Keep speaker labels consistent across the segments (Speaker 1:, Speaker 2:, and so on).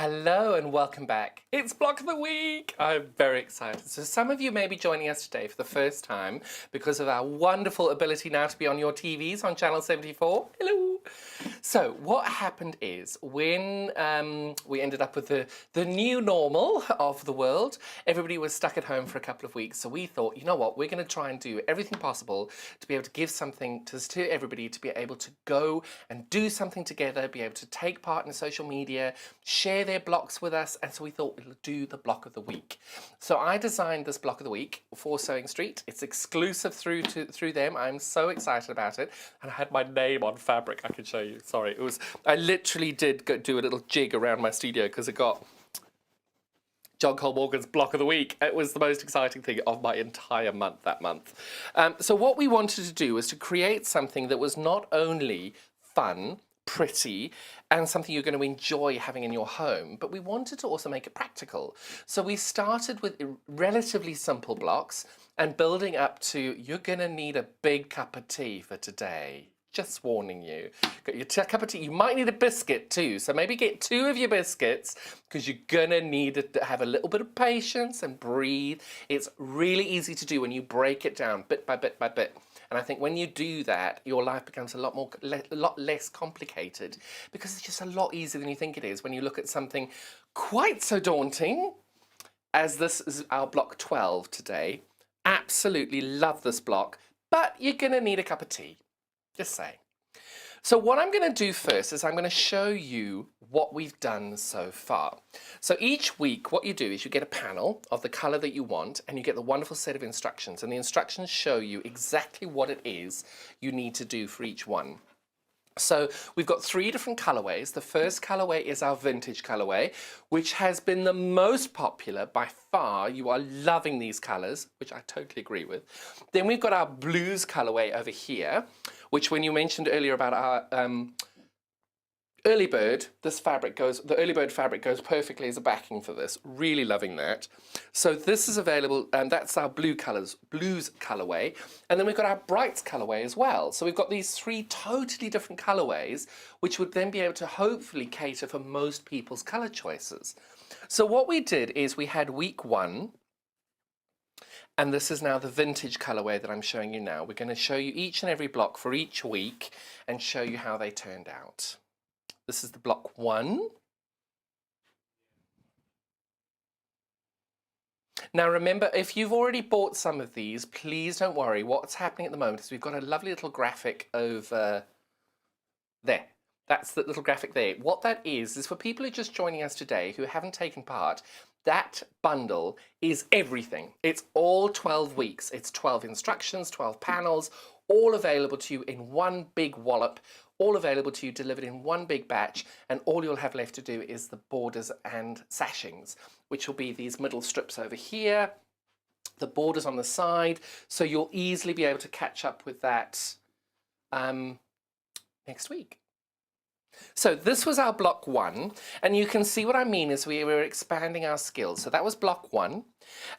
Speaker 1: Hello and welcome back. It's Block of the Week. I'm very excited. So some of you may be joining us today for the first time because of our wonderful ability now to be on your TVs on channel 74. Hello. So what happened is when we ended up with the new normal of the world, everybody was stuck at home for a couple of weeks. So we thought, you know what, we're going to try and do everything possible to be able to give something to everybody, to be able to go and do something together, be able to take part in social media, share their blocks with us, and so we thought we'll do the block of the week. So I designed this block of the week for Sewing Street. It's exclusive through them. I'm so excited about it, and I had my name on fabric. I can show you. Sorry, I literally did do a little jig around my studio because it got John Cole Morgan's block of the week. It was the most exciting thing of my entire month that month. So what we wanted to do was to create something that was not only fun, pretty, and something you're going to enjoy having in your home, but we wanted to also make it practical. So we started with relatively simple blocks and building up to, you're going to need a big cup of tea for today. Just warning you. Got your cup of tea. You might need a biscuit too, so maybe get 2 of your biscuits because you're going to need to have a little bit of patience and breathe. It's really easy to do when you break it down bit by bit by bit. And I think when you do that, your life becomes a lot less complicated because it's just a lot easier than you think it is when you look at something quite so daunting as this is our block 12 today. Absolutely love this block, but you're going to need a cup of tea. Just saying. So what I'm going to do first is I'm going to show you what we've done so far. So each week what you do is you get a panel of the colour that you want and you get the wonderful set of instructions, and the instructions show you exactly what it is you need to do for each one. So we've got 3 different colorways. The first colorway is our vintage colorway, which has been the most popular by far. You are loving these colors, which I totally agree with. Then we've got our blues colorway over here, which when you mentioned earlier about our early bird, the early bird fabric goes perfectly as a backing for this. Really loving that. So this is available, and that's our blues colorway. And then we've got our brights colorway as well. So we've got these 3 totally different colorways, which would then be able to hopefully cater for most people's color choices. So what we did is we had week 1, and this is now the vintage colorway that I'm showing you now. We're going to show you each and every block for each week and show you how they turned out. This is the block 1. Now remember, if you've already bought some of these, please don't worry. What's happening at the moment is we've got a lovely little graphic over there. That's the little graphic there. What that is for people who are just joining us today who haven't taken part, that bundle is everything. It's all 12 weeks. It's 12 instructions, 12 panels, all available to you in one big wallop, all available to you delivered in one big batch, and all you'll have left to do is the borders and sashings, which will be these middle strips over here, the borders on the side, so you'll easily be able to catch up with that next week. So this was our block 1, and you can see what I mean is we were expanding our skills. So that was block 1,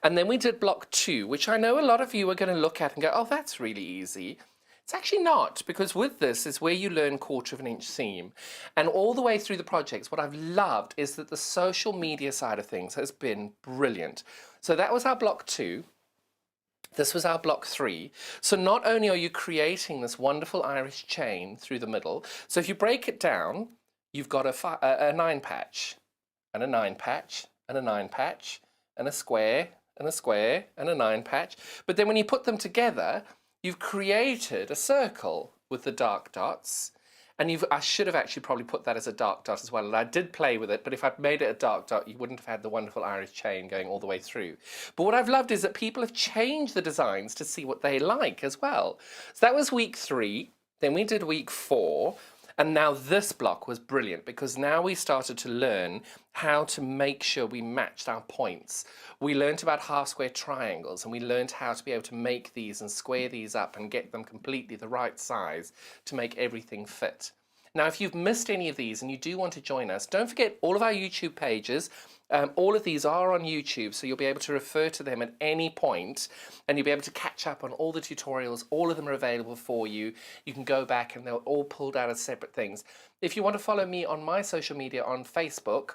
Speaker 1: and then we did block 2, which I know a lot of you are going to look at and go, oh, that's really easy. It's actually not, because with this is where you learn 1/4 inch seam. And all the way through the projects, what I've loved is that the social media side of things has been brilliant. So that was our block 2. This was our block 3. So not only are you creating this wonderful Irish chain through the middle, so if you break it down, you've got a 9 patch, and a 9 patch, and a 9 patch, and a square, and a square, and a 9 patch. But then when you put them together, you've created a circle with the dark dots, and I should have actually probably put that as a dark dot as well, and I did play with it, but if I'd made it a dark dot, you wouldn't have had the wonderful Irish chain going all the way through. But what I've loved is that people have changed the designs to see what they like as well. So that was week 3, then we did week 4, and now this block was brilliant because now we started to learn how to make sure we matched our points. We learned about half square triangles, and we learned how to be able to make these and square these up and get them completely the right size to make everything fit. Now, if you've missed any of these and you do want to join us, don't forget all of our YouTube pages. All of these are on YouTube, so you'll be able to refer to them at any point, and you'll be able to catch up on all the tutorials. All of them are available for you. You can go back and they're all pulled out as separate things. If you want to follow me on my social media on Facebook,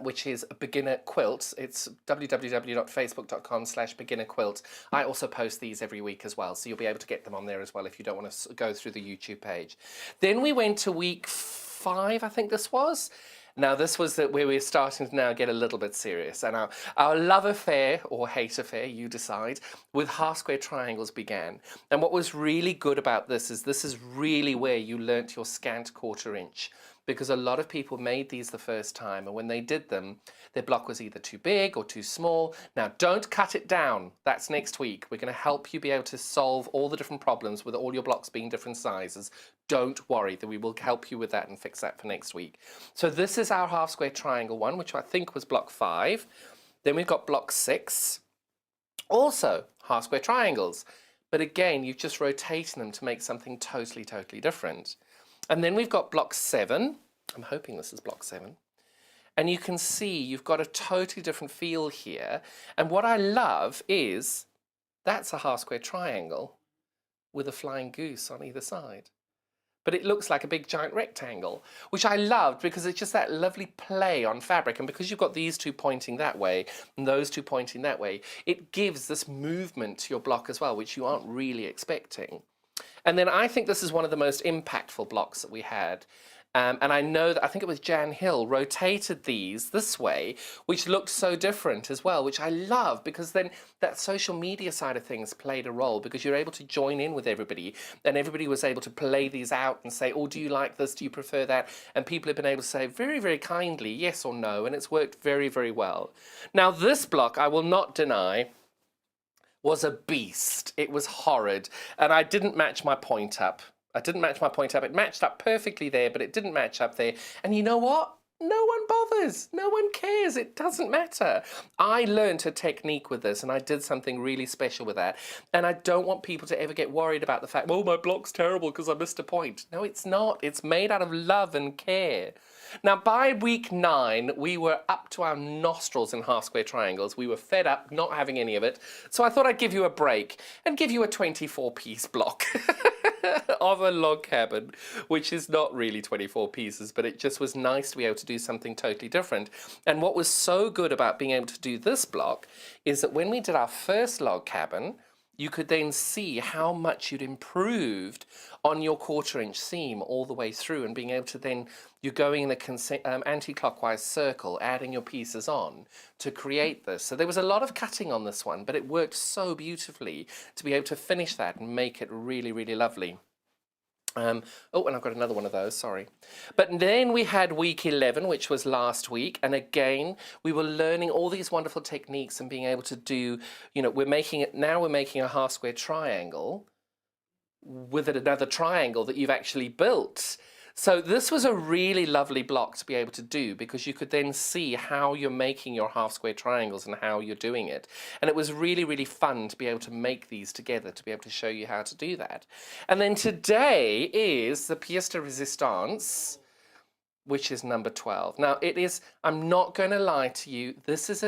Speaker 1: which is a beginner quilt. It's www.facebook.com/beginnerquilt. I also post these every week as well, so you'll be able to get them on there as well if you don't want to go through the YouTube page. Then we went to week 5, I think this was. Now this was where we're starting to now get a little bit serious, and our love affair, or hate affair, you decide, with half square triangles began. And what was really good about this is really where you learnt your scant quarter inch, because a lot of people made these the first time, and when they did them, their block was either too big or too small. Now don't cut it down. That's next week. We're going to help you be able to solve all the different problems with all your blocks being different sizes. Don't worry, that we will help you with that and fix that for next week. So this is our half square triangle one, which I think was block 5. Then we've got block 6, also half square triangles, but again you've just rotated them to make something totally different. And then we've got block 7. I'm hoping this is block 7. And you can see you've got a totally different feel here. And what I love is that's a half square triangle with a flying goose on either side. But it looks like a big giant rectangle, which I loved because it's just that lovely play on fabric. And because you've got these two pointing that way and those two pointing that way, it gives this movement to your block as well, which you aren't really expecting. And then I think this is one of the most impactful blocks that we had. And I know that, I think it was Jan Hill, rotated these this way, which looked so different as well, which I love, because then that social media side of things played a role, because you're able to join in with everybody, and everybody was able to play these out and say, oh, do you like this? Do you prefer that? And people have been able to say very kindly yes or no, and it's worked very well. Now this block, I will not deny, was a beast. It was horrid, and I didn't match my point up. It matched up perfectly there, but it didn't match up there. And you know what? No one bothers. No one cares. It doesn't matter. I learned a technique with this, and I did something really special with that. And I don't want people to ever get worried about the fact, oh, my block's terrible because I missed a point. No, it's not. It's made out of love and care. Now, by week 9, we were up to our nostrils in half square triangles. We were fed up not having any of it. So I thought I'd give you a break and give you a 24-piece block of a log cabin, which is not really 24 pieces, but it just was nice to be able to do something totally different. And what was so good about being able to do this block is that when we did our first log cabin, you could then see how much you'd improved on your quarter-inch seam all the way through, and being able to then, you're going in the anti-clockwise circle, adding your pieces on to create this. So there was a lot of cutting on this one, but it worked so beautifully to be able to finish that and make it really lovely. Oh, and I've got another one of those, sorry. But then we had week 11, which was last week. And again, we were learning all these wonderful techniques and being able to do, you know, we're making a half square triangle with another triangle that you've actually built. So this was a really lovely block to be able to do, because you could then see how you're making your half square triangles and how you're doing it. And it was really fun to be able to make these together, to be able to show you how to do that. And then today is the pièce de résistance, which is number 12. Now it is, I'm not going to lie to you, this is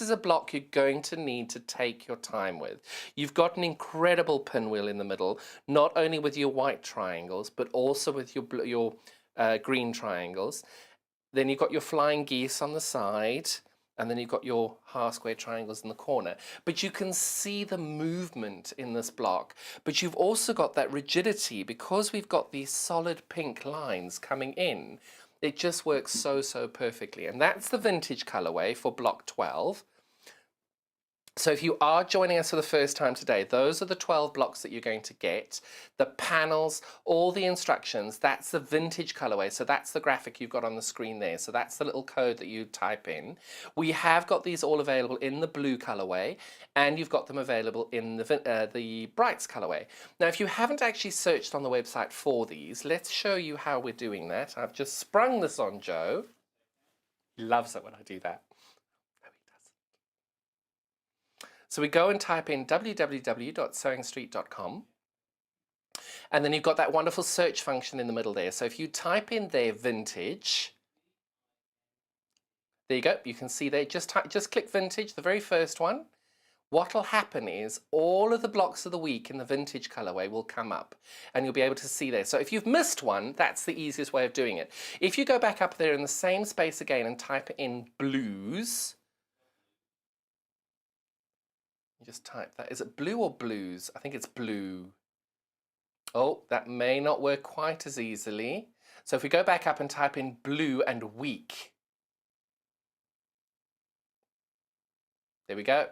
Speaker 1: a block you're going to need to take your time with. You've got an incredible pinwheel in the middle, not only with your white triangles, but also with your green triangles. Then you've got your flying geese on the side, and then you've got your half square triangles in the corner. But you can see the movement in this block. But you've also got that rigidity, because we've got these solid pink lines coming in. It just works so perfectly. And that's the vintage colorway for block 12. So if you are joining us for the first time today, those are the 12 blocks that you're going to get. The panels, all the instructions, that's the vintage colorway. So that's the graphic you've got on the screen there. So that's the little code that you type in. We have got these all available in the blue colorway, and you've got them available in the brights colorway. Now, if you haven't actually searched on the website for these, let's show you how we're doing that. I've just sprung this on Joe. He loves it when I do that. So we go and type in www.sewingstreet.com, and then you've got that wonderful search function in the middle there. So if you type in there vintage, there you go, you can see there, just click vintage, the very first one. what'll happen is all of the blocks of the week in the vintage colorway will come up and you'll be able to see there. So if you've missed one, that's the easiest way of doing it. If you go back up there in the same space again and type in blues, you just type that. Is it blue or blues? I think it's blue. Oh, that may not work quite as easily. So if we go back up and type in blue and week. There we go.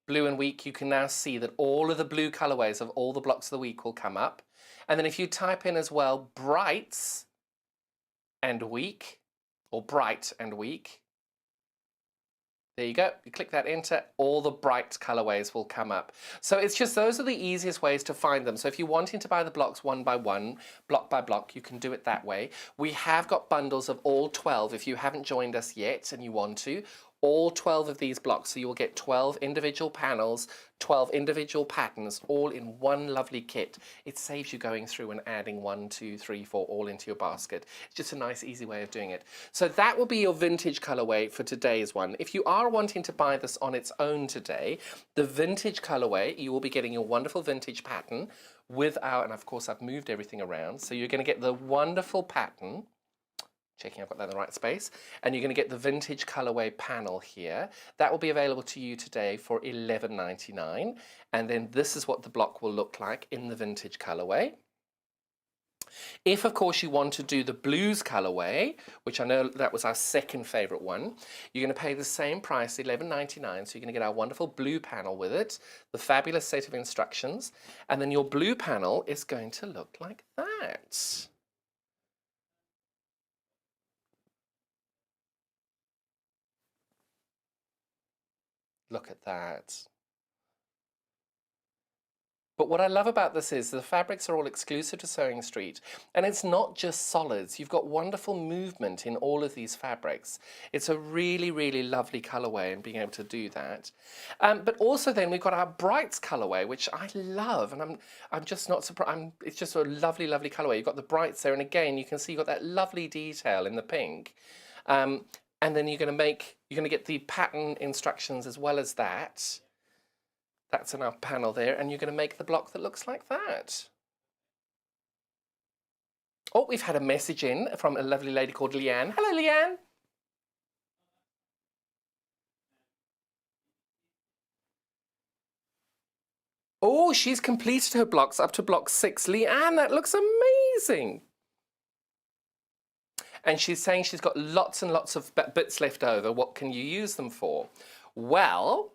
Speaker 1: Blue and week, you can now see that all of the blue colorways of all the blocks of the week will come up. And then if you type in as well brights and week, or bright and week, there you go. You click that enter, all the bright colorways will come up. So it's just, those are the easiest ways to find them. So if you're wanting to buy the blocks one by one, block by block, you can do it that way. We have got bundles of all 12 if you haven't joined us yet and you want to. All 12 of these blocks, so you'll get 12 individual panels, 12 individual patterns, all in one lovely kit. It saves you going through and adding 1, 2, 3, 4 all into your basket. It's just a nice, easy way of doing it. So that will be your vintage colorway for today's one. If you are wanting to buy this on its own today, the vintage colorway, you will be getting your wonderful vintage pattern with our, and of course I've moved everything around, so you're going to get the wonderful pattern. Checking I've got that in the right space. And you're going to get the vintage colorway panel here. That will be available to you today for $11.99. And then this is what the block will look like in the vintage colorway. If, of course, you want to do the blues colorway, which I know that was our second favorite one, you're going to pay the same price, $11.99. So you're going to get our wonderful blue panel with it, the fabulous set of instructions. And then your blue panel is going to look like that. Look at that. But what I love about this is the fabrics are all exclusive to Sewing Street, and it's not just solids. You've got wonderful movement in all of these fabrics. It's a really, really lovely colorway and being able to do that. But also then we've got our Brights colorway, which I love, and I'm just not surprised. It's just a lovely, lovely colorway. You've got the Brights there, and again, you can see you've got that lovely detail in the pink. And then you're going to get the pattern instructions as well as that. That's in our panel there, and you're going to make the block that looks like that. Oh, we've had a message in from a lovely lady called Leanne. Hello, Leanne. Oh, she's completed her blocks up to block 6. Leanne, that looks amazing. And she's saying she's got lots and lots of bits left over. What can you use them for? Well,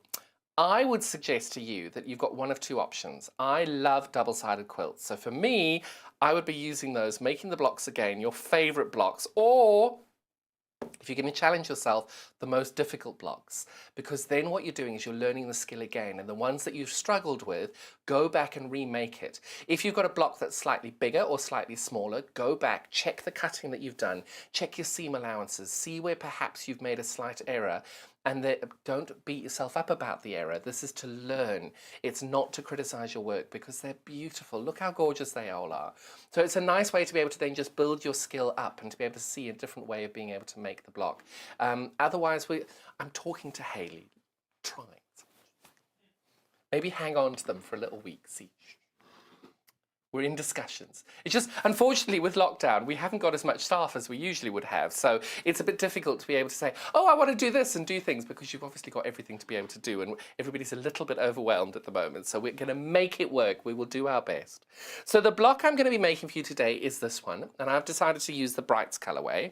Speaker 1: I would suggest to you that you've got one of two options. I love double-sided quilts. So for me, I would be using those, making the blocks again, your favorite blocks, or if you're going to challenge yourself, the most difficult blocks, because then what you're doing is you're learning the skill again, and the ones that you've struggled with, go back and remake it. If you've got a block that's slightly bigger or slightly smaller, go back, check the cutting that you've done, check your seam allowances, see where perhaps you've made a slight error, and don't beat yourself up about the error. This is to learn. It's not to criticize your work, because they're beautiful. Look how gorgeous they all are. So it's a nice way to be able to then just build your skill up and to be able to see a different way of being able to make the block. Otherwise, I'm talking to Hayley. Try it. Maybe hang on to them for a little week. See. We're in discussions. It's just, unfortunately, with lockdown, we haven't got as much staff as we usually would have. So it's a bit difficult to be able to say, oh, I want to do this and do things, because you've obviously got everything to be able to do. And everybody's a little bit overwhelmed at the moment. So we're going to make it work. We will do our best. So the block I'm going to be making for you today is this one. And I've decided to use the Brights colorway.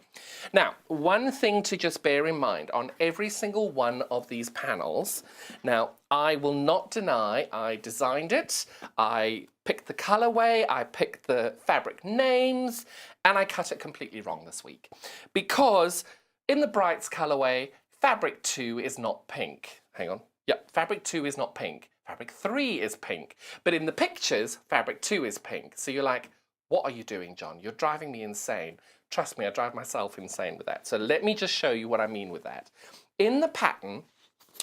Speaker 1: Now, one thing to just bear in mind on every single one of these panels. Now, I will not deny I designed it. I picked the colorway, I picked the fabric names, and I cut it completely wrong this week. Because in the Brights colorway, fabric 2 is not pink. Hang on. Yep, fabric 2 is not pink. Fabric 3 is pink. But in the pictures, fabric 2 is pink. So you're like, what are you doing, John? You're driving me insane. Trust me, I drive myself insane with that. So let me just show you what I mean with that. In the pattern,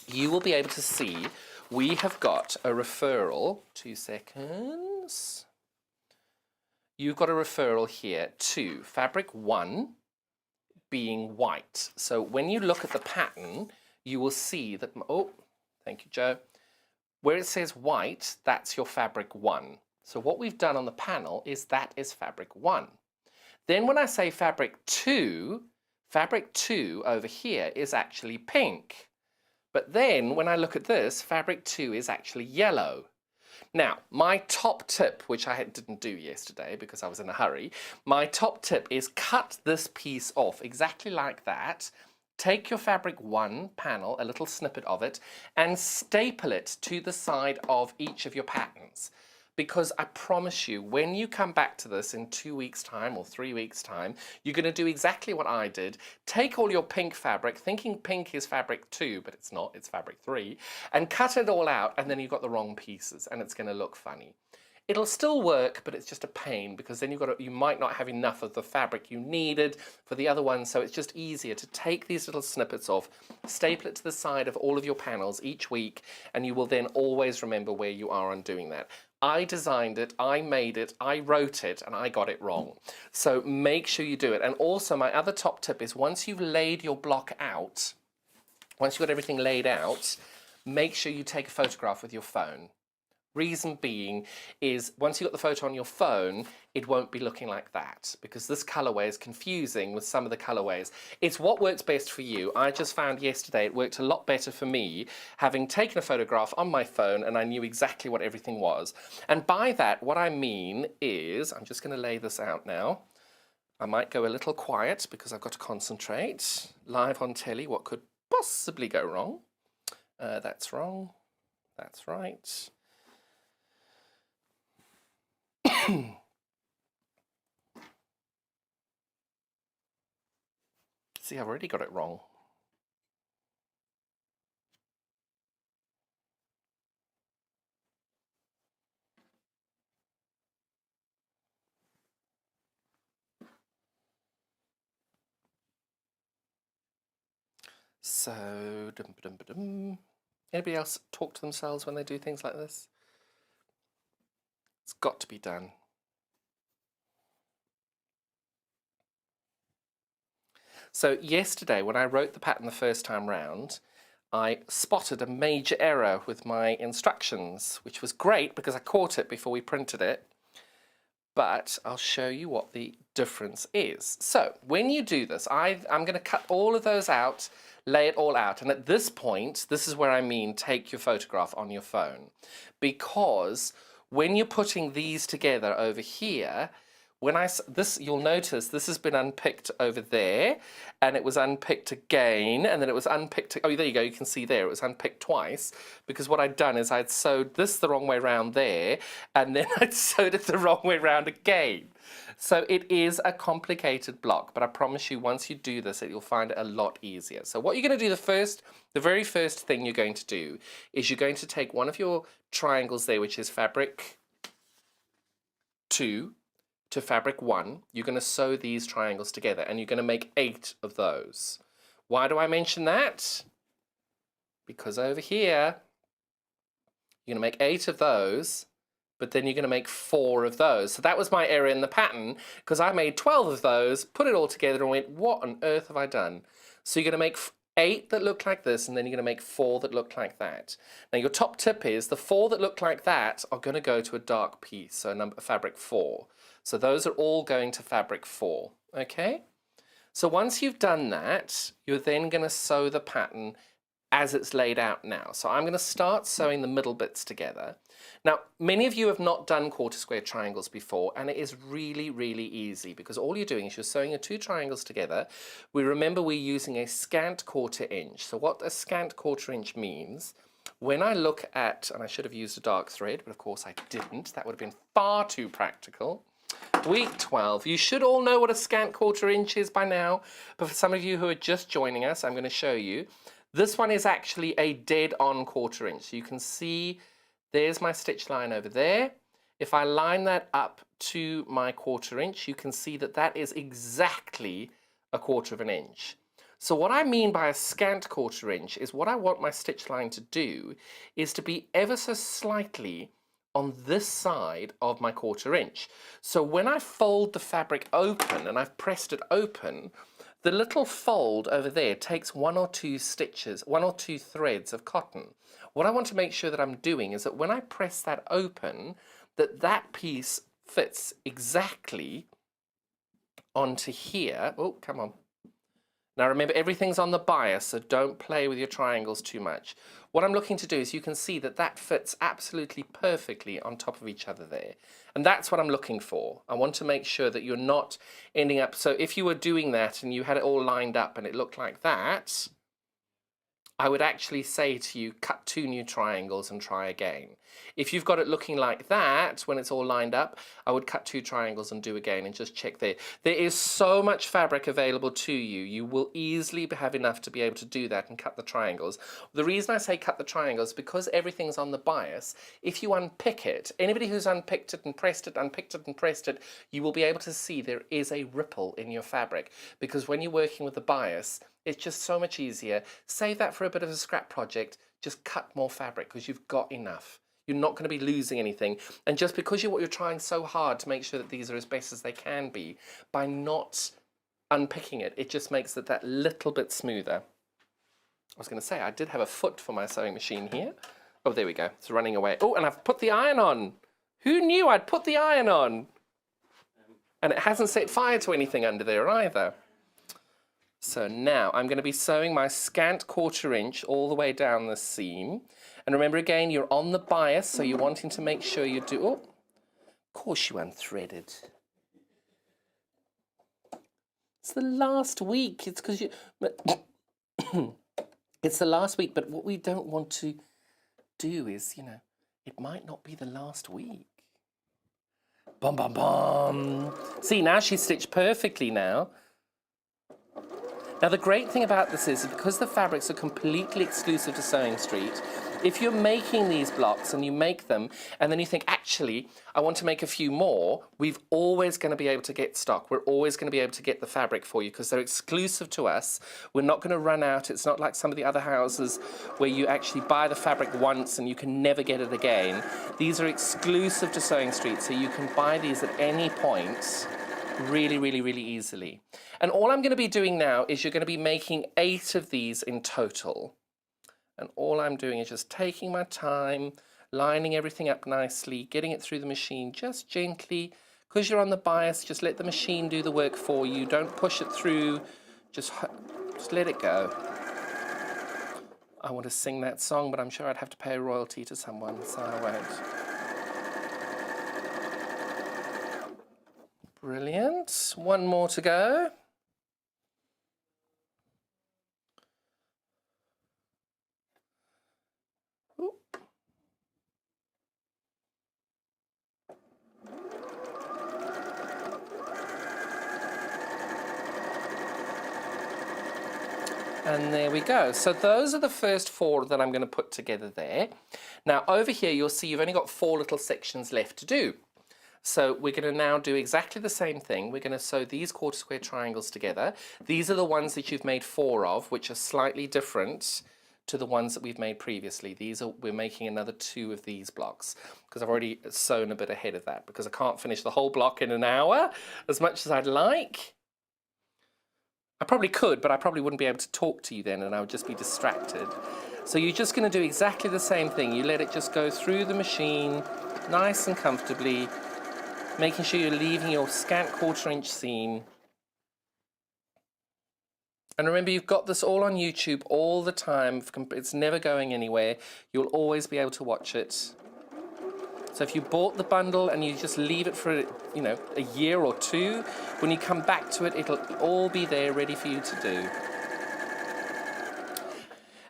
Speaker 1: you will be able to see we have got a referral, 2 seconds. You've got a referral here to fabric 1 being white. So when you look at the pattern, you will see that, oh, thank you, Joe. Where it says white, that's your fabric 1. So what we've done on the panel is that is fabric 1. Then when I say fabric 2 over here is actually pink. But then when I look at this, fabric 2 is actually yellow. Now, my top tip, which I didn't do yesterday because I was in a hurry, my top tip is cut this piece off exactly like that. Take your fabric 1 panel, a little snippet of it, and staple it to the side of each of your patterns. Because I promise you, when you come back to this in 2 weeks' time or 3 weeks' time, you're going to do exactly what I did. Take all your pink fabric, thinking pink is fabric 2, but it's not, it's fabric 3, and cut it all out, and then you've got the wrong pieces, and it's going to look funny. It'll still work, but it's just a pain because then you might not have enough of the fabric you needed for the other one, so it's just easier to take these little snippets off, staple it to the side of all of your panels each week, and you will then always remember where you are on doing that. I designed it, I made it, I wrote it, and I got it wrong. So make sure you do it. And also my other top tip is once you've laid your block out, once you've got everything laid out, make sure you take a photograph with your phone. Reason being is once you've got the photo on your phone, it won't be looking like that because this colorway is confusing with some of the colorways. It's what works best for you. I just found yesterday it worked a lot better for me having taken a photograph on my phone and I knew exactly what everything was. And by that, what I mean is, I'm just going to lay this out now. I might go a little quiet because I've got to concentrate. Live on telly, what could possibly go wrong? That's wrong. That's right. See, I've already got it wrong. So, anybody else talk to themselves when they do things like this? It's got to be done. So yesterday, when I wrote the pattern the first time round, I spotted a major error with my instructions, which was great because I caught it before we printed it. But I'll show you what the difference is. So when you do this, I'm going to cut all of those out, lay it all out. And at this point, this is where I mean take your photograph on your phone. Because when you're putting these together over here, you'll notice this has been unpicked over there, and it was unpicked again, and then it was unpicked. Oh, there you go. You can see there it was unpicked twice because what I'd done is I'd sewed this the wrong way around there, and then I'd sewed it the wrong way around again. So it is a complicated block, but I promise you, once you do this, you'll find it a lot easier. So what you're going to do the very first thing you're going to do is you're going to take one of your triangles there, which is fabric 2. To fabric 1, you're going to sew these triangles together and you're going to make 8 of those. Why do I mention that? Because over here, you're going to make 8 of those, but then you're going to make 4 of those. So that was my error in the pattern because I made 12 of those, put it all together and went, what on earth have I done? So you're going to make 8 that look like this, and then you're going to make 4 that look like that. Now your top tip is the 4 that look like that are going to go to a dark piece, so fabric 4. So those are all going to fabric 4, okay? So once you've done that, you're then going to sew the pattern as it's laid out now. So I'm going to start sewing the middle bits together. Now, many of you have not done quarter square triangles before, and it is really, really easy because all you're doing is you're sewing your 2 triangles together. Remember we're using a scant quarter inch. So what a scant quarter inch means, when I look at, and I should have used a dark thread, but of course I didn't, that would have been far too practical. Week 12. You should all know what a scant quarter inch is by now, but for some of you who are just joining us, I'm going to show you. This one is actually a dead-on quarter inch. So you can see there's my stitch line over there. If I line that up to my quarter inch, you can see that that is exactly a quarter of an inch. So what I mean by a scant quarter inch is what I want my stitch line to do is to be ever so slightly on this side of my quarter inch. So when I fold the fabric open and I've pressed it open, the little fold over there takes 1 or 2 stitches, 1 or 2 threads of cotton. What I want to make sure that I'm doing is that when I press that open, that piece fits exactly onto here. Oh, come on. Now remember, everything's on the bias, so don't play with your triangles too much. What I'm looking to do is you can see that fits absolutely perfectly on top of each other there. And that's what I'm looking for. I want to make sure that you're not ending up, so if you were doing that and you had it all lined up and it looked like that, I would actually say to you, cut 2 new triangles and try again. If you've got it looking like that, when it's all lined up, I would cut 2 triangles and do again and just check there. There is so much fabric available to you. You will easily have enough to be able to do that and cut the triangles. The reason I say cut the triangles, because everything's on the bias, if you unpick it, anybody who's unpicked it and pressed it, unpicked it and pressed it, you will be able to see there is a ripple in your fabric, because when you're working with the bias, it's just so much easier. Save that for a bit of a scrap project. Just cut more fabric because you've got enough. You're not going to be losing anything. And just because you're trying so hard to make sure that these are as best as they can be, by not unpicking it, it just makes it that little bit smoother. I was going to say, I did have a foot for my sewing machine here. Oh, there we go. It's running away. Oh, and I've put the iron on. Who knew I'd put the iron on? And it hasn't set fire to anything under there either. So now I'm going to be sewing my scant 1/4 inch all the way down the seam. And remember again, you're on the bias, so you're wanting to make sure you do... Oh, of course you unthreaded. It's the last week. It's because you... It's the last week, but what we don't want to do is, you know, it might not be the last week. Bum, bum, bum. See, now she's stitched perfectly now. Now the great thing about this is because the fabrics are completely exclusive to Sewing Street, if you're making these blocks and you make them and then you think, actually, I want to make a few more, we're always going to be able to get stock. We're always going to be able to get the fabric for you because they're exclusive to us. We're not going to run out. It's not like some of the other houses where you actually buy the fabric once and you can never get it again. These are exclusive to Sewing Street, so you can buy these at any point really, really, really easily. And all I'm going to be doing now is you're going to be making 8 of these in total. And all I'm doing is just taking my time, lining everything up nicely, getting it through the machine just gently. Because you're on the bias, just let the machine do the work for you. Don't push it through. Just let it go. I want to sing that song, but I'm sure I'd have to pay a royalty to someone, so I won't. Brilliant. 1 more to go. Ooh. And there we go. So those are the first 4 that I'm going to put together there. Now over here you'll see you've only got 4 little sections left to do. So we're going to now do exactly the same thing. We're going to sew these 1/4 square triangles together. These are the ones that you've made 4 of, which are slightly different to the ones that we've made previously. We're making another 2 of these blocks because I've already sewn a bit ahead of that because I can't finish the whole block in an hour as much as I'd like. I probably could, but I probably wouldn't be able to talk to you then and I would just be distracted. So you're just going to do exactly the same thing. You let it just go through the machine nice and comfortably, making sure you're leaving your scant 1/4 inch seam. And remember, you've got this all on YouTube all the time. It's never going anywhere. You'll always be able to watch it. So if you bought the bundle and you just leave it for, you know, a year or 2, when you come back to it, it'll all be there ready for you to do.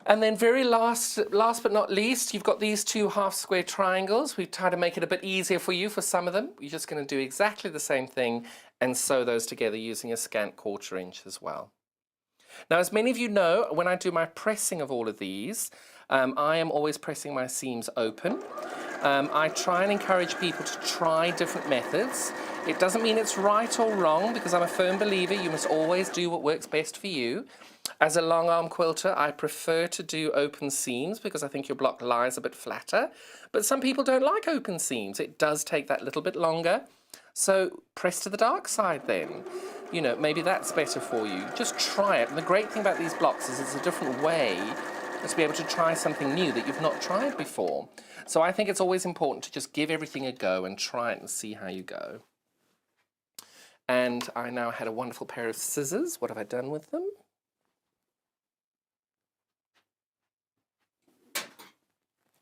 Speaker 1: And then very last but not least, you've got these 2 half square triangles. We've tried to make it a bit easier for you for some of them. You're just going to do exactly the same thing and sew those together using a scant 1/4 inch as well. Now, as many of you know, when I do my pressing of all of these, I am always pressing my seams open. I try and encourage people to try different methods. It doesn't mean it's right or wrong because I'm a firm believer you must always do what works best for you. As a long arm quilter, I prefer to do open seams because I think your block lies a bit flatter. But some people don't like open seams. It does take that little bit longer. So press to the dark side then. You know, maybe that's better for you. Just try it. And the great thing about these blocks is it's a different way to be able to try something new that you've not tried before. So I think it's always important to just give everything a go and try it and see how you go. And I now had a wonderful pair of scissors. What have I done with them?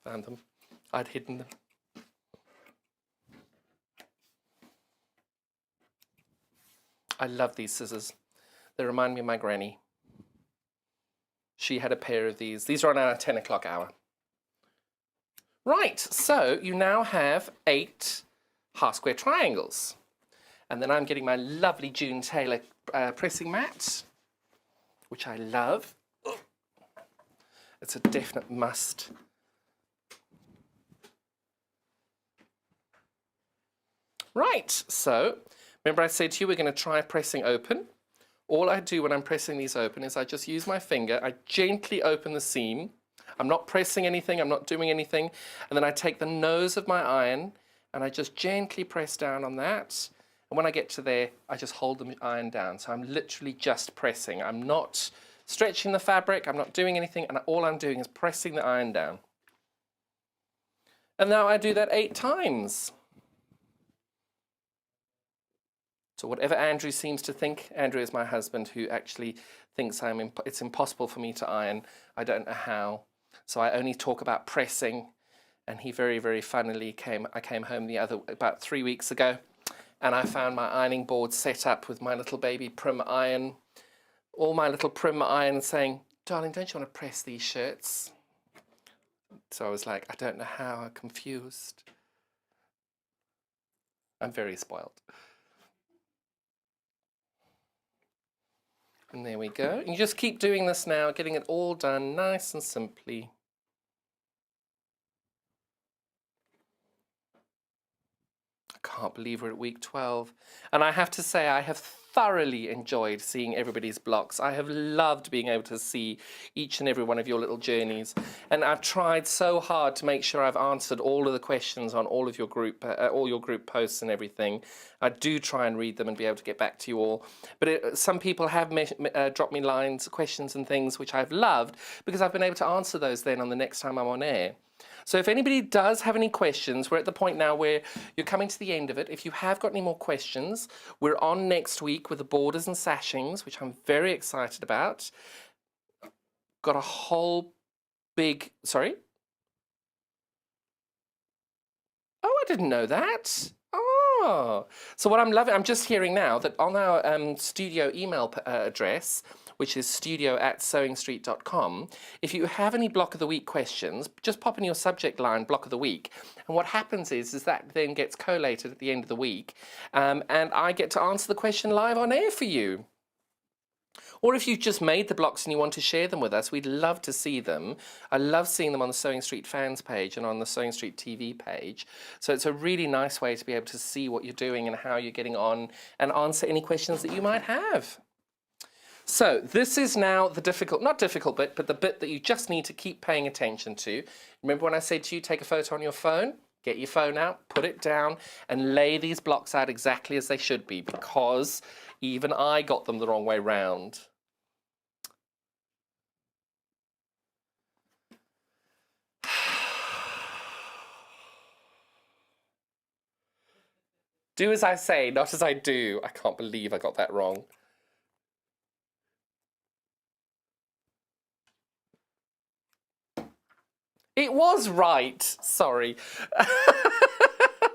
Speaker 1: Found them. I'd hidden them. I love these scissors. They remind me of my granny. She had a pair of these. These are on our 10 o'clock hour. Right, so you now have 8 half square triangles. And then I'm getting my lovely June Taylor pressing mat, which I love. It's a definite must. Right, so remember I said to you we're going to try pressing open. All I do when I'm pressing these open is I just use my finger, I gently open the seam. I'm not pressing anything, I'm not doing anything. And then I take the nose of my iron and I just gently press down on that. And when I get to there, I just hold the iron down. So I'm literally just pressing. I'm not stretching the fabric, I'm not doing anything, and all I'm doing is pressing the iron down. And now I do that 8 times. So whatever Andrew seems to think, Andrew is my husband who actually thinks it's impossible for me to iron. I don't know how. So I only talk about pressing. And he very, very funnily I came home about 3 weeks ago, and I found my ironing board set up with my little baby Prim iron, all my little Prim iron saying, darling, don't you want to press these shirts? So I was like, I don't know how, I'm confused. I'm very spoiled. And there we go. You just keep doing this now, getting it all done nice and simply. I can't believe we're at week 12. And I have to say, I have thoroughly enjoyed seeing everybody's blocks. I have loved being able to see each and every one of your little journeys. And I've tried so hard to make sure I've answered all of the questions on all of your group posts and everything. I do try and read them and be able to get back to you all. But some people have dropped me lines, questions and things, which I've loved, because I've been able to answer those then on the next time I'm on air. So if anybody does have any questions, we're at the point now where you're coming to the end of it. If you have got any more questions, we're on next week with the borders and sashings, which I'm very excited about. Got a whole big, sorry? Oh, I didn't know that. Oh, so what I'm loving, I'm just hearing now that on our studio email address, which is studio@sewingstreet.com. If you have any block of the week questions, just pop in your subject line, block of the week. And what happens is that then gets collated at the end of the week. And I get to answer the question live on air for you. Or if you've just made the blocks and you want to share them with us, we'd love to see them. I love seeing them on the Sewing Street fans page and on the Sewing Street TV page. So it's a really nice way to be able to see what you're doing and how you're getting on and answer any questions that you might have. So this is now the not difficult bit, but the bit that you just need to keep paying attention to. Remember when I said to you, take a photo on your phone? Get your phone out, put it down, and lay these blocks out exactly as they should be, because even I got them the wrong way round. Do as I say, not as I do. I can't believe I got that wrong. It was right. Sorry.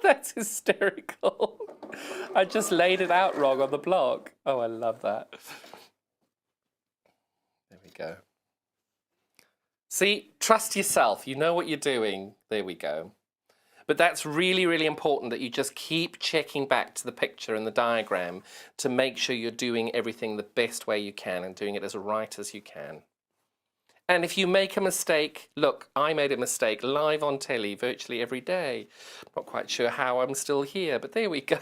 Speaker 1: That's hysterical. I just laid it out wrong on the block. Oh, I love that. There we go. See, trust yourself. You know what you're doing. There we go. But that's really, really important that you just keep checking back to the picture and the diagram to make sure you're doing everything the best way you can and doing it as right as you can. And if you make a mistake, look, I made a mistake live on telly virtually every day. Not quite sure how I'm still here, but there we go.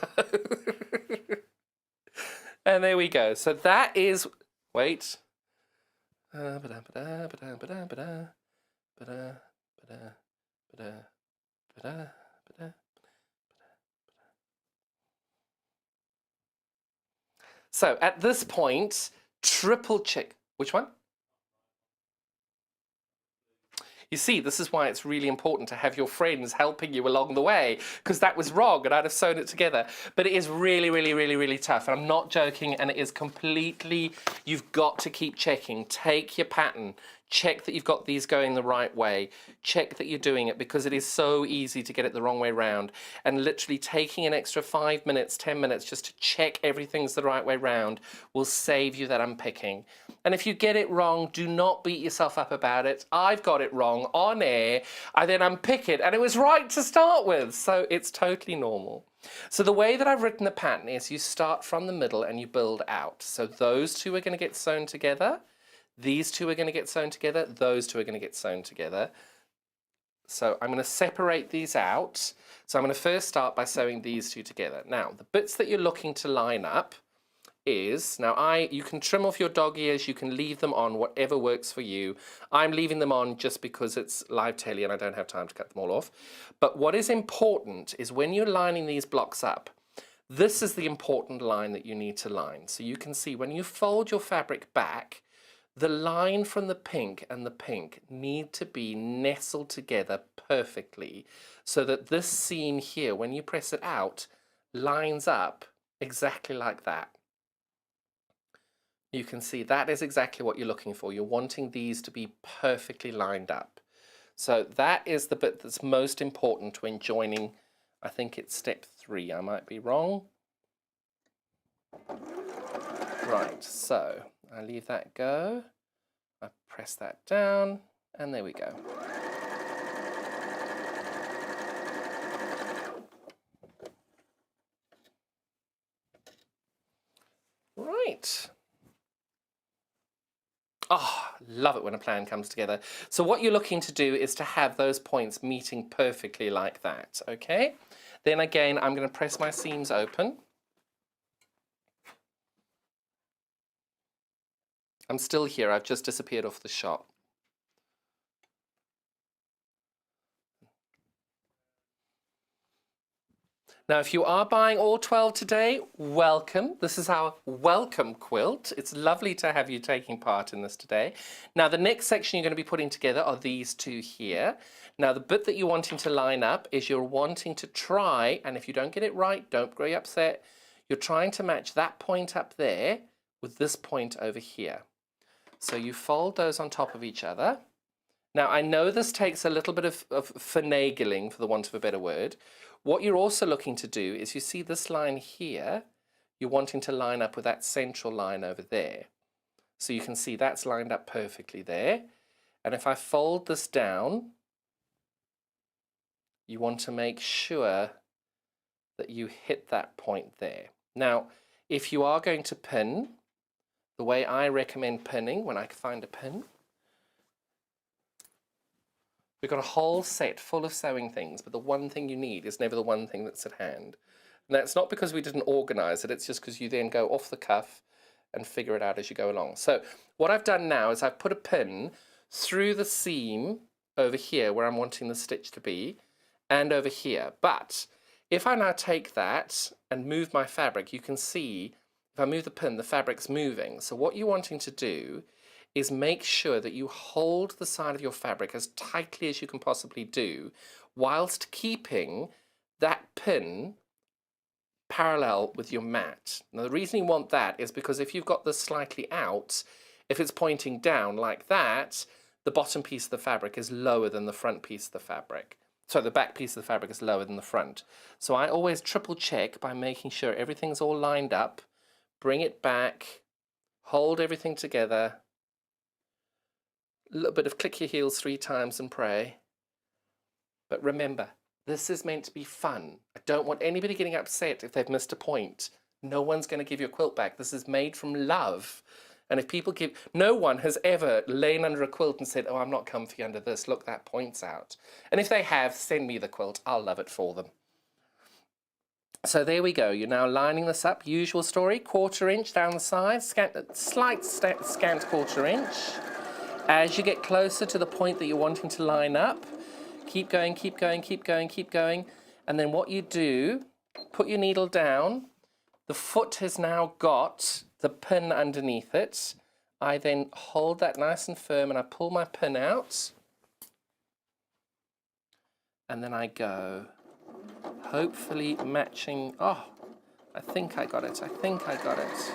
Speaker 1: And there we go. So that is, wait. So at this point, triple check. Which one? You see, this is why it's really important to have your friends helping you along the way, because that was wrong and I'd have sewn it together. But it is really, really, really, really tough. And I'm not joking, and it is completely, you've got to keep checking. Take your pattern. Check that you've got these going the right way. Check that you're doing it, because it is so easy to get it the wrong way round. And literally taking an extra 5 minutes, 10 minutes just to check everything's the right way round will save you that unpicking. And if you get it wrong, do not beat yourself up about it. I've got it wrong on air. I then unpick it and it was right to start with. So it's totally normal. So the way that I've written the pattern is you start from the middle and you build out. So those two are going to get sewn together. These two are going to get sewn together. Those two are going to get sewn together. So I'm going to separate these out. So I'm going to first start by sewing these two together. Now, the bits that you're looking to line up is, you can trim off your dog ears, you can leave them on, whatever works for you. I'm leaving them on just because it's live telly and I don't have time to cut them all off. But what is important is when you're lining these blocks up, this is the important line that you need to line. So you can see when you fold your fabric back, the line from the pink and the pink need to be nestled together perfectly so that this seam here, when you press it out, lines up exactly like that. You can see that is exactly what you're looking for. You're wanting these to be perfectly lined up. So that is the bit that's most important when joining. I think it's step 3. I might be wrong. Right, so I leave that go, I press that down, and there we go. Right. Oh, love it when a plan comes together. So what you're looking to do is to have those points meeting perfectly like that, okay? Then again, I'm going to press my seams open. I'm still here, I've just disappeared off the shot. Now, if you are buying all 12 today, welcome. This is our welcome quilt. It's lovely to have you taking part in this today. Now, the next section you're going to be putting together are these two here. Now, the bit that you're wanting to line up is you're wanting to try, and if you don't get it right, don't get upset, you're trying to match that point up there with this point over here. So you fold those on top of each other. Now, I know this takes a little bit of finagling, for the want of a better word. What you're also looking to do is you see this line here, you're wanting to line up with that central line over there. So you can see that's lined up perfectly there. And if I fold this down, you want to make sure that you hit that point there. Now, if you are going to pin, the way I recommend pinning, when I find a pin, we've got a whole set full of sewing things, but the one thing you need is never the one thing that's at hand. And that's not because we didn't organise it, it's just because you then go off the cuff and figure it out as you go along. So what I've done now is I've put a pin through the seam over here where I'm wanting the stitch to be, and over here. But if I now take that and move my fabric, you can see if I move the pin, the fabric's moving. So what you're wanting to do is make sure that you hold the side of your fabric as tightly as you can possibly do, whilst keeping that pin parallel with your mat. Now, the reason you want that is because if you've got this slightly out, if it's pointing down like that, the bottom piece of the fabric is lower than the front piece of the fabric. So the back piece of the fabric is lower than the front. So I always triple check by making sure everything's all lined up, bring it back, hold everything together, a little bit of click your heels 3 times and pray. But remember, this is meant to be fun. I don't want anybody getting upset if they've missed a point. No one's going to give you a quilt back. This is made from love. And if people give, no one has ever lain under a quilt and said, oh, I'm not comfy under this. Look, that point's out. And if they have, send me the quilt. I'll love it for them. So there we go. You're now lining this up. Usual story, 1/4 inch down the side, slight scant 1/4 inch. As you get closer to the point that you're wanting to line up, keep going, keep going, keep going, keep going. And then what you do, put your needle down The foot has now got the pin underneath it. I then hold that nice and firm and I pull my pin out. And then I go, hopefully matching. Oh, I think I got it. I think I got it.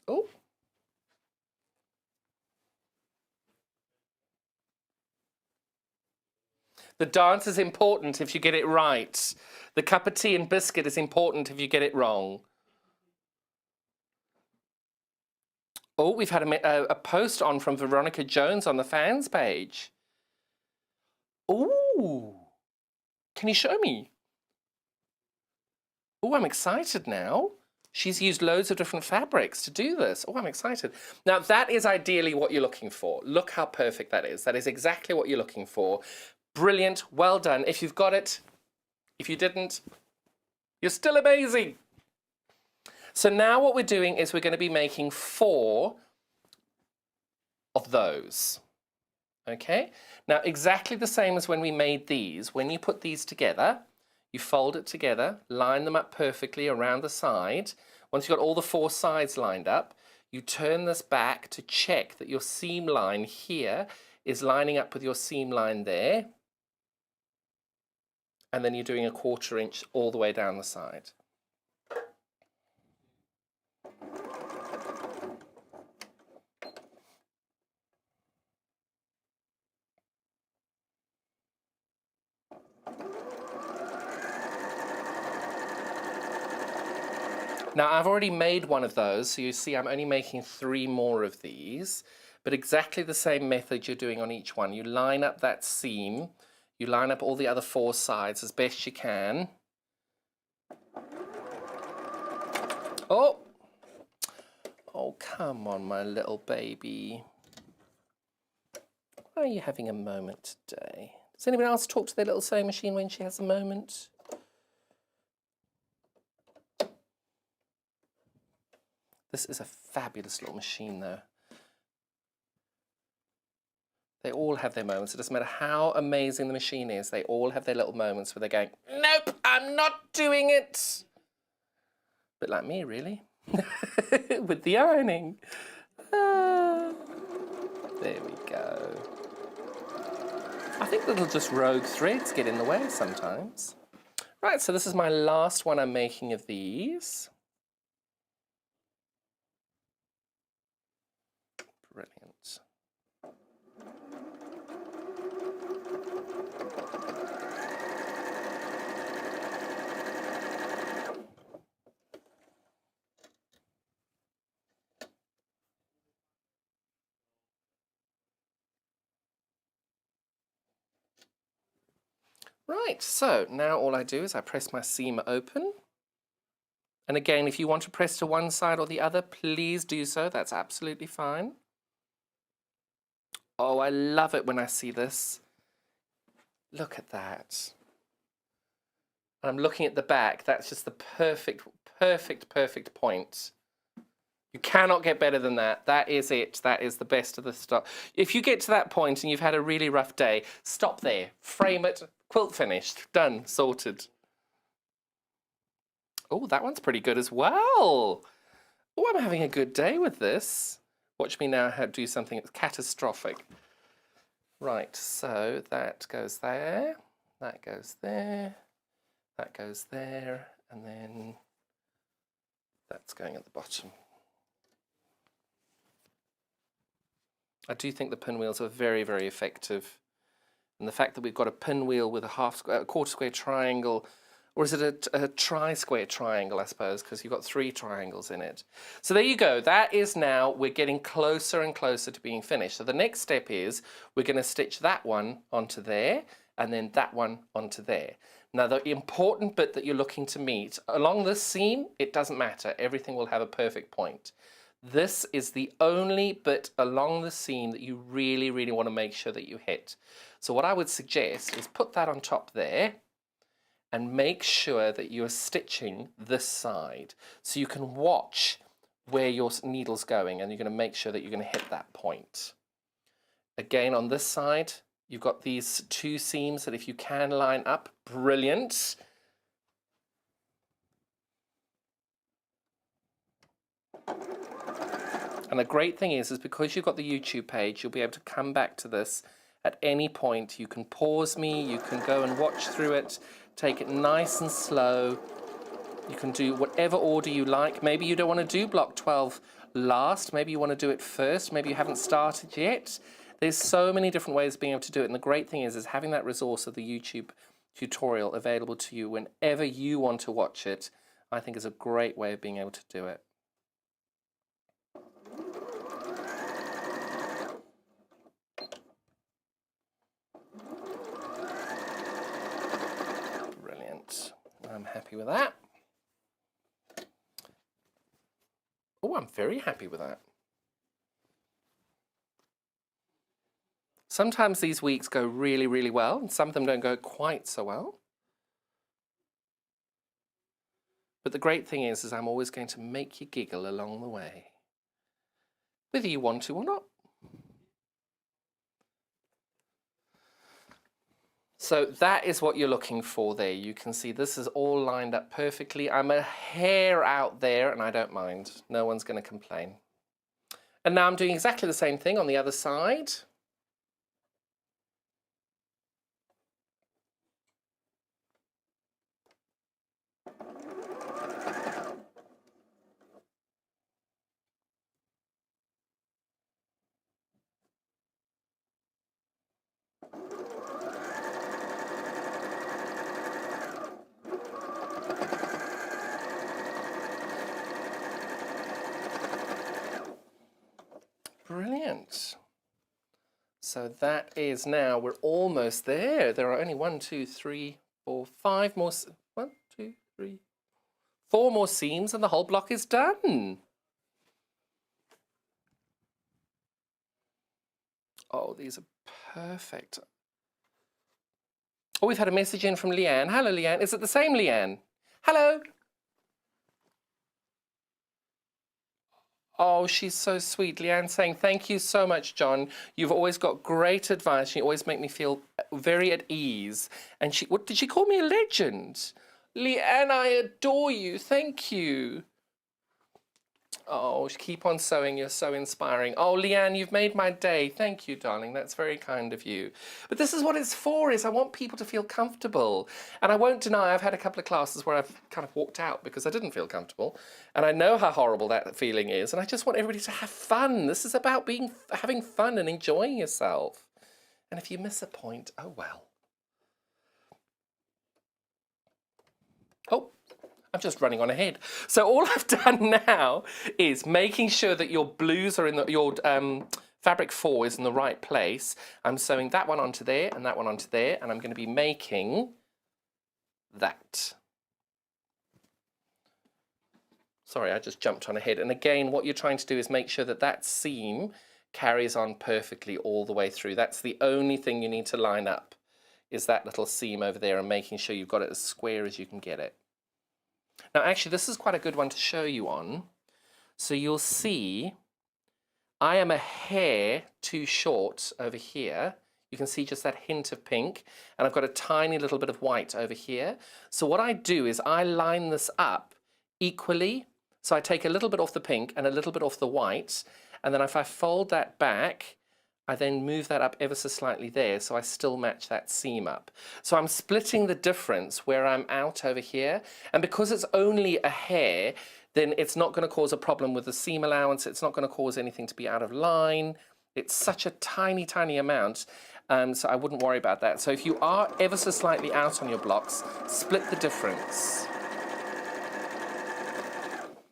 Speaker 1: Oh. The dance is important if you get it right. The cup of tea and biscuit is important if you get it wrong. Oh, we've had a post on from Veronica Jones on the fans page. Oh, can you show me? Oh, I'm excited now. She's used loads of different fabrics to do this. Oh, I'm excited. Now, that is ideally what you're looking for. Look how perfect that is. That is exactly what you're looking for. Brilliant. Well done. If you've got it, if you didn't, you're still amazing. So now what we're doing is we're going to be making 4 of those. Okay? Now, exactly the same as when we made these. When you put these together, you fold it together, line them up perfectly around the side. Once you've got all the 4 sides lined up, you turn this back to check that your seam line here is lining up with your seam line there. And then you're doing a 1/4 inch all the way down the side. Now, I've already made one of those, so you see I'm only making 3 more of these, but exactly the same method you're doing on each one. You line up that seam, you line up all the other 4 sides as best you can. Oh! Oh, come on, my little baby. Why are you having a moment today? Does anyone else talk to their little sewing machine when she has a moment? This is a fabulous little machine, though. They all have their moments. It doesn't matter how amazing the machine is. They all have their little moments where they're going, nope, I'm not doing it. A bit like me, really, with the ironing. There we go. I think little just rogue threads get in the way sometimes. Right, so this is my last one I'm making of these. Brilliant. Right, so now all I do is I press my seam open. And again, if you want to press to one side or the other, please do so. That's absolutely fine. Oh, I love it when I see this. Look at that. I'm looking at the back. That's just the perfect point. You cannot get better than that. That is it. That is the best of the stuff. If you get to that point and you've had a really rough day, stop there. Frame it. Quilt finished. Done. Sorted. Oh, that one's pretty good as well. Oh, I'm having a good day with this. Watch me now do something that's catastrophic. Right, so that goes there, that goes there, that goes there, and then that's going at the bottom. I do think the pinwheels are very, very effective. And the fact that we've got a pinwheel with a 1/4 square triangle, or is it a tri-square triangle, I suppose, because you've got 3 triangles in it. So there you go. That is now, we're getting closer and closer to being finished. So the next step is we're going to stitch that one onto there and then that one onto there. Now, the important bit that you're looking to meet, along this seam, it doesn't matter. Everything will have a perfect point. This is the only bit along the seam that you really, really want to make sure that you hit. So what I would suggest is put that on top there, and make sure that you're stitching this side so you can watch where your needle's going, and you're going to make sure that you're going to hit that point. Again, on this side, You've got these 2 seams that if you can line up, brilliant. And the great thing is because you've got the YouTube page, you'll be able to come back to this at any point. You can pause me, you can go and watch through it, take it nice and slow. You can do whatever order you like. Maybe you don't want to do block 12 last, maybe you want to do it first, maybe you haven't started yet. There's so many different ways of being able to do it, and the great thing is having that resource of the YouTube tutorial available to you whenever you want to watch it, I think is a great way of being able to do it. Brilliant. I'm happy with that. Oh, I'm very happy with that. Sometimes these weeks go really, really well, and some of them don't go quite so well. But the great thing is I'm always going to make you giggle along the way, whether you want to or not. So that is what you're looking for there. You can see this is all lined up perfectly. I'm a hair out there, and I don't mind. No one's going to complain. And now I'm doing exactly the same thing on the other side. Brilliant. So that is now, we're almost there. There are only 1, 2, 3, 4, 5 more, 1, 2, 3, 4 more seams and the whole block is done. Oh, these are perfect. Oh, we've had a message in from Leanne. Hello, Leanne. Is it the same Leanne? Hello. Oh, she's so sweet. Leanne saying, thank you so much, John. You've always got great advice. You always make me feel very at ease. And what did she call me, a legend? Leanne, I adore you. Thank you. Oh, keep on sewing. You're so inspiring. Oh, Leanne, you've made my day. Thank you, darling. That's very kind of you. But this is what it's for, is I want people to feel comfortable. And I won't deny I've had a couple of classes where I've kind of walked out because I didn't feel comfortable. And I know how horrible that feeling is. And I just want everybody to have fun. This is about having fun and enjoying yourself. And if you miss a point, oh well. Oh. I'm just running on ahead. So all I've done now is making sure that your blues are in your fabric 4 is in the right place. I'm sewing that one onto there and that one onto there, and I'm going to be making that. Sorry, I just jumped on ahead. And again, what you're trying to do is make sure that that seam carries on perfectly all the way through. That's the only thing you need to line up, is that little seam over there, and making sure you've got it as square as you can get it. Now, actually, this is quite a good one to show you on. So you'll see I am a hair too short over here. You can see just that hint of pink, and I've got a tiny little bit of white over here. So what I do is I line this up equally. So I take a little bit off the pink and a little bit off the white, and then if I fold that back, I then move that up ever so slightly there, so I still match that seam up. So I'm splitting the difference where I'm out over here, and because it's only a hair, then it's not going to cause a problem with the seam allowance. It's not going to cause anything to be out of line. It's such a tiny, tiny amount, so I wouldn't worry about that. So if you are ever so slightly out on your blocks, split the difference,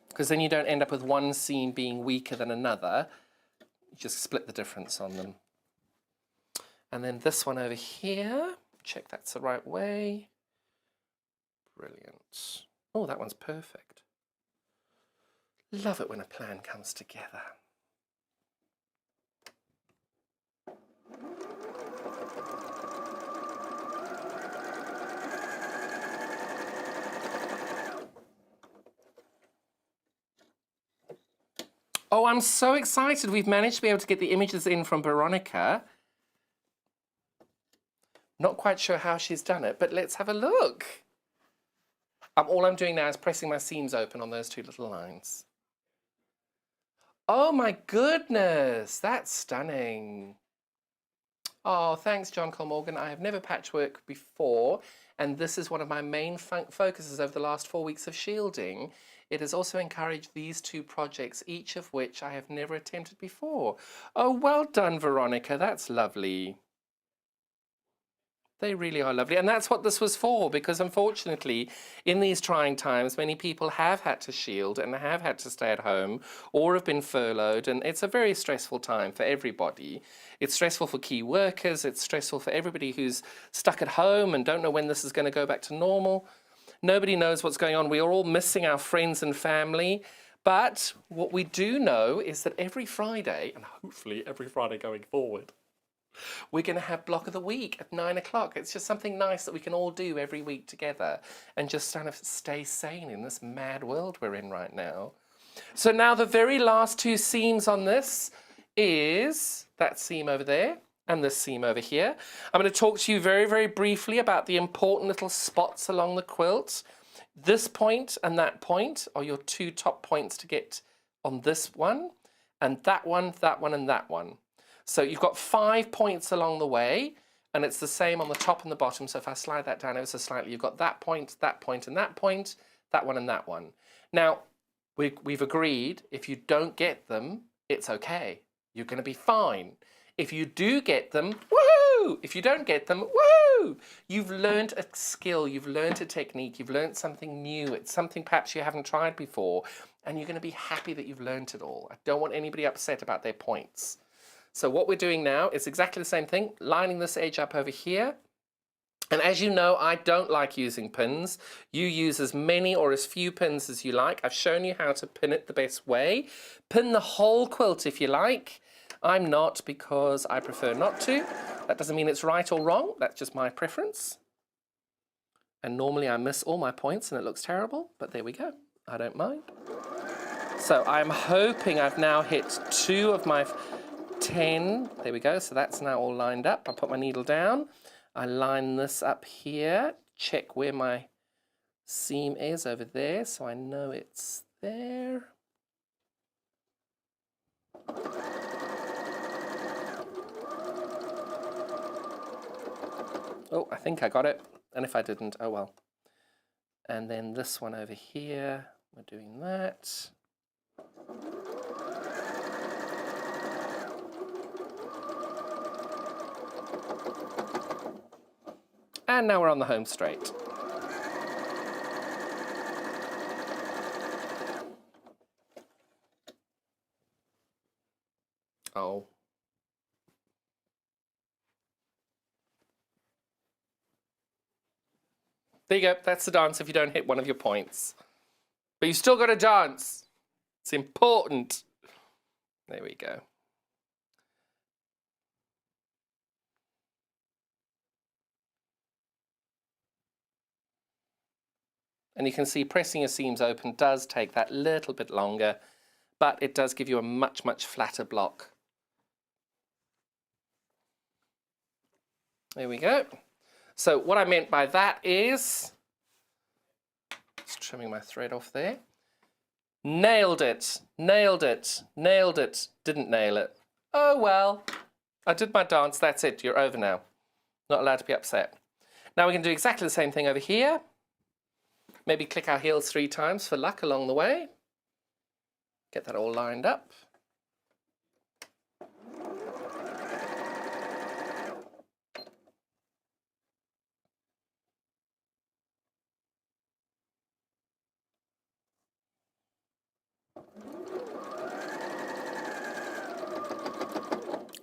Speaker 1: because then you don't end up with one seam being weaker than another. Just split the difference on them. And then this one over here, check that's the right way. Brilliant. Oh, that one's perfect. Love it when a plan comes together. Oh, I'm so excited. We've managed to be able to get the images in from Veronica. Not quite sure how she's done it, but let's have a look. All I'm doing now is pressing my seams open on those two little lines. Oh my goodness, that's stunning. Oh, thanks, John Colmorgan. I have never patchwork before, and this is one of my main focuses over the last 4 weeks of shielding. It has also encouraged these two projects, each of which I have never attempted before. Oh, well done, Veronica. That's lovely. They really are lovely. And that's what this was for, because unfortunately, in these trying times, many people have had to shield and have had to stay at home or have been furloughed. And it's a very stressful time for everybody. It's stressful for key workers. It's stressful for everybody who's stuck at home and don't know when this is going to go back to normal. Nobody knows what's going on. We are all missing our friends and family. But what we do know is that every Friday, and hopefully every Friday going forward, we're going to have block of the week at 9 o'clock. It's just something nice that we can all do every week together and just kind of stay sane in this mad world we're in right now. So now the very last two seams on this is that seam over there and this seam over here. I'm going to talk to you very, very briefly about the important little spots along the quilt. This point and that point are your two top points to get on this one, and that one, and that one. So you've got 5 points along the way, and it's the same on the top and the bottom. So if I slide that down ever so slightly, you've got that point, and that point, that one and that one. Now, we've agreed if you don't get them, it's okay. You're going to be fine. If you do get them, woohoo! If you don't get them, woohoo! You've learned a skill, you've learned a technique, you've learned something new. It's something perhaps you haven't tried before, and you're going to be happy that you've learned it all. I don't want anybody upset about their points. So what we're doing now is exactly the same thing, lining this edge up over here. And as you know, I don't like using pins. You use as many or as few pins as you like. I've shown you how to pin it the best way. Pin the whole quilt if you like. I'm not, because I prefer not to. That doesn't mean it's right or wrong. That's just my preference. And normally I miss all my points and it looks terrible, but there we go. I don't mind. So I'm hoping I've now hit 2 of my 10. There we go. So that's now all lined up. I put my needle down. I line this up here. Check where my seam is over there, so I know it's there. Oh, I think I got it. And if I didn't, oh well. And then this one over here, we're doing that. And now we're on the home straight. Oh. There you go. That's the dance if you don't hit one of your points. But you still got to dance. It's important. There we go. And you can see pressing your seams open does take that little bit longer, but it does give you a much, much flatter block. There we go. So what I meant by that is, just trimming my thread off there. Nailed it, nailed it, nailed it, didn't nail it. Oh well, I did my dance, that's it, you're over now. Not allowed to be upset. Now we can do exactly the same thing over here. Maybe click our heels 3 times for luck along the way. Get that all lined up.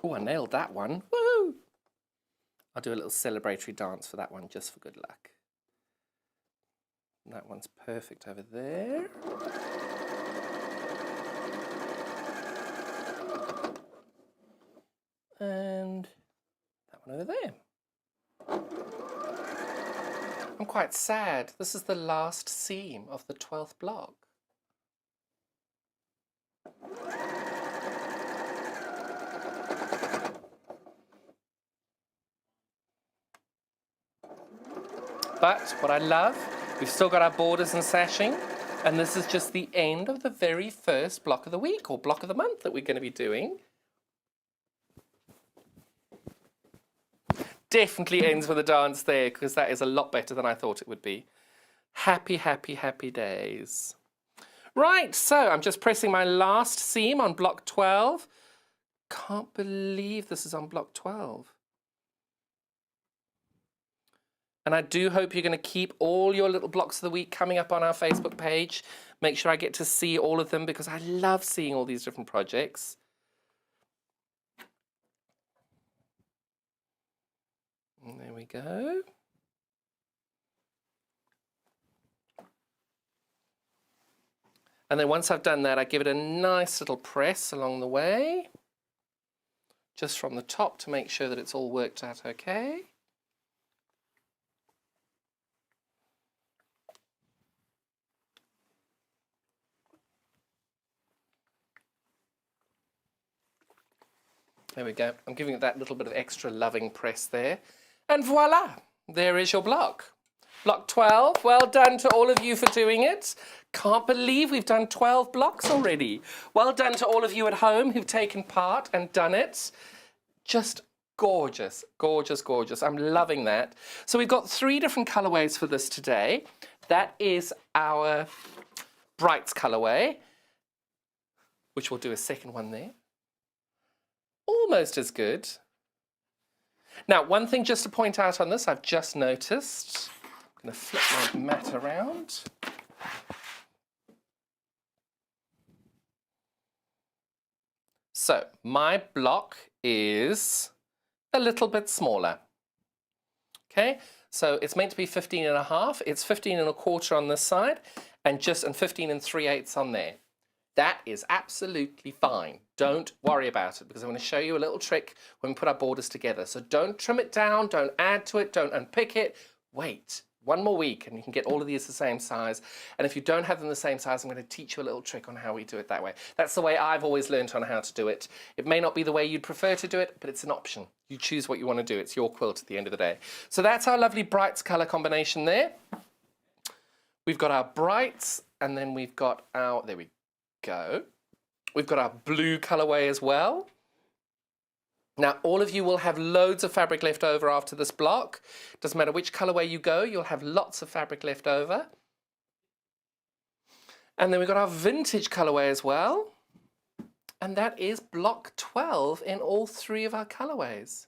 Speaker 1: Oh, I nailed that one. Woo! I'll do a little celebratory dance for that one just for good luck. That one's perfect over there. And that one over there. I'm quite sad. This is the last seam of the 12th block. But what I love, we've still got our borders and sashing, and this is just the end of the very first block of the week or block of the month that we're going to be doing. Definitely ends with a dance there, because that is a lot better than I thought it would be. Happy, happy, happy days. Right, so I'm just pressing my last seam on block 12. Can't believe this is on block 12. And I do hope you're going to keep all your little blocks of the week coming up on our Facebook page. Make sure I get to see all of them, because I love seeing all these different projects. And there we go. And then once I've done that, I give it a nice little press along the way, just from the top to make sure that it's all worked out okay. There we go. I'm giving it that little bit of extra loving press there. And voila, there is your block. Block 12, well done to all of you for doing it. Can't believe we've done 12 blocks already. Well done to all of you at home who've taken part and done it. Just gorgeous, gorgeous, gorgeous. I'm loving that. So we've got 3 different colorways for this today. That is our Brights colorway, which we'll do a second one there. Almost as good. Now, one thing just to point out on this, I've just noticed. I'm going to flip my mat around. So, my block is a little bit smaller. Okay, so it's meant to be 15.5. It's 15.25 on this side, and 15 3/8 on there. That is absolutely fine. Don't worry about it, because I'm going to show you a little trick when we put our borders together. So don't trim it down, don't add to it, don't unpick it. Wait one more week and you can get all of these the same size. And if you don't have them the same size, I'm going to teach you a little trick on how we do it that way. That's the way I've always learned on how to do it. It may not be the way you'd prefer to do it, but it's an option. You choose what you want to do. It's your quilt at the end of the day. So that's our lovely Brights color combination there. We've got our Brights, and then we've got our, there we go. We've got our blue colorway as well. Now, all of you will have loads of fabric left over after this block. Doesn't matter which colorway you go, you'll have lots of fabric left over. And then we've got our vintage colorway as well. And that is block 12 in all 3 of our colorways.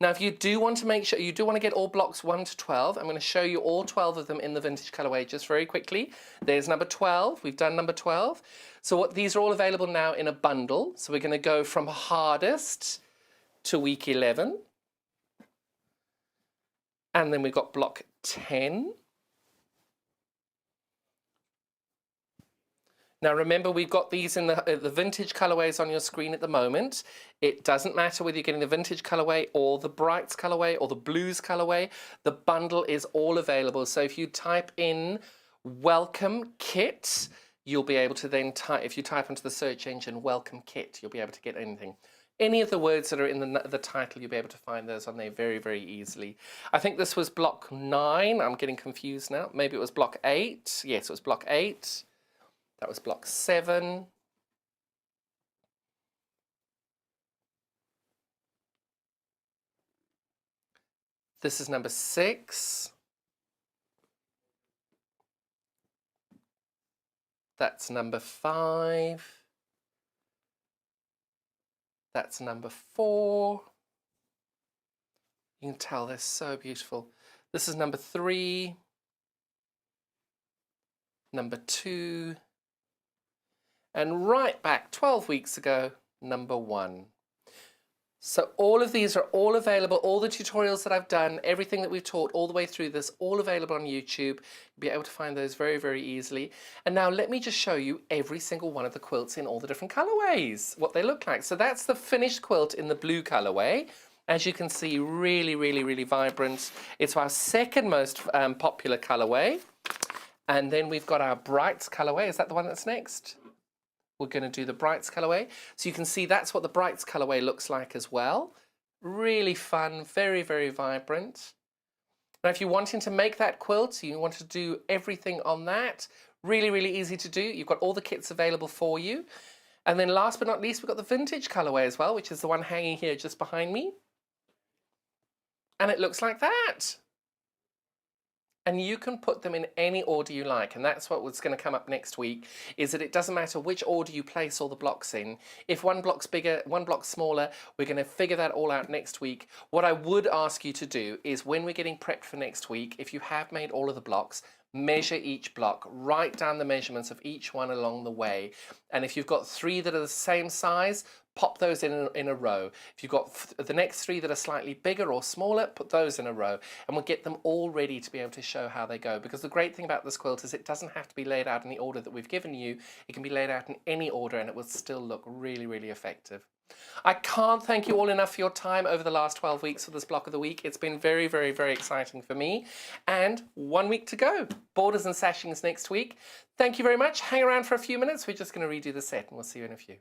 Speaker 1: Now, if you do want to make sure, you do want to get all blocks 1 to 12, I'm going to show you all 12 of them in the vintage colorway just very quickly. There's number 12. We've done number 12. So these are all available now in a bundle. So we're going to go from hardest to week 11. And then we've got block 10. Now remember, we've got these in the vintage colorways on your screen at the moment. It doesn't matter whether you're getting the vintage colorway or the Brights colorway or the blues colorway. The bundle is all available. So if you type in welcome kit, you'll be able to then type, if you type into the search engine welcome kit, you'll be able to get anything. Any of the words that are in the title, you'll be able to find those on there very, very easily. I think this was block 9. I'm getting confused now. Maybe it was block 8. Yes, it was block 8. That was block 7. This is number 6. That's number 5. That's number 4. You can tell they're so beautiful. This is number 3. Number 2. And right back 12 weeks ago, number 1. So all of these are all available, all the tutorials that I've done, everything that we've taught all the way through this, all available on YouTube. You'll be able to find those very, very easily. And now let me just show you every single one of the quilts in all the different colorways, what they look like. So that's the finished quilt in the blue colorway. As you can see, really, really, really vibrant. It's our second most popular colorway. And then we've got our Brights colorway. Is that the one that's next? We're going to do the Brights colorway. So you can see that's what the Brights colorway looks like as well. Really fun, very, very vibrant. Now, if you're wanting to make that quilt, you want to do everything on that, really, really easy to do. You've got all the kits available for you. And then last but not least, we've got the vintage colorway as well, which is the one hanging here just behind me. And it looks like that. And you can put them in any order you like, and that's what's going to come up next week, is that it doesn't matter which order you place all the blocks in. If one block's bigger, one block's smaller, we're going to figure that all out next week. What I would ask you to do is, when we're getting prepped for next week, if you have made all of the blocks, measure each block, write down the measurements of each one along the way. And if you've got 3 that are the same size, pop those in a row. If you've got the next 3 that are slightly bigger or smaller, put those in a row, and we'll get them all ready to be able to show how they go. Because the great thing about this quilt is it doesn't have to be laid out in the order that we've given you. It can be laid out in any order and it will still look really, really effective. I can't thank you all enough for your time over the last 12 weeks for this block of the week. It's been very, very, very exciting for me. And 1 week to go. Borders and sashings next week. Thank you very much. Hang around for a few minutes. We're just going to redo the set and we'll see you in a few.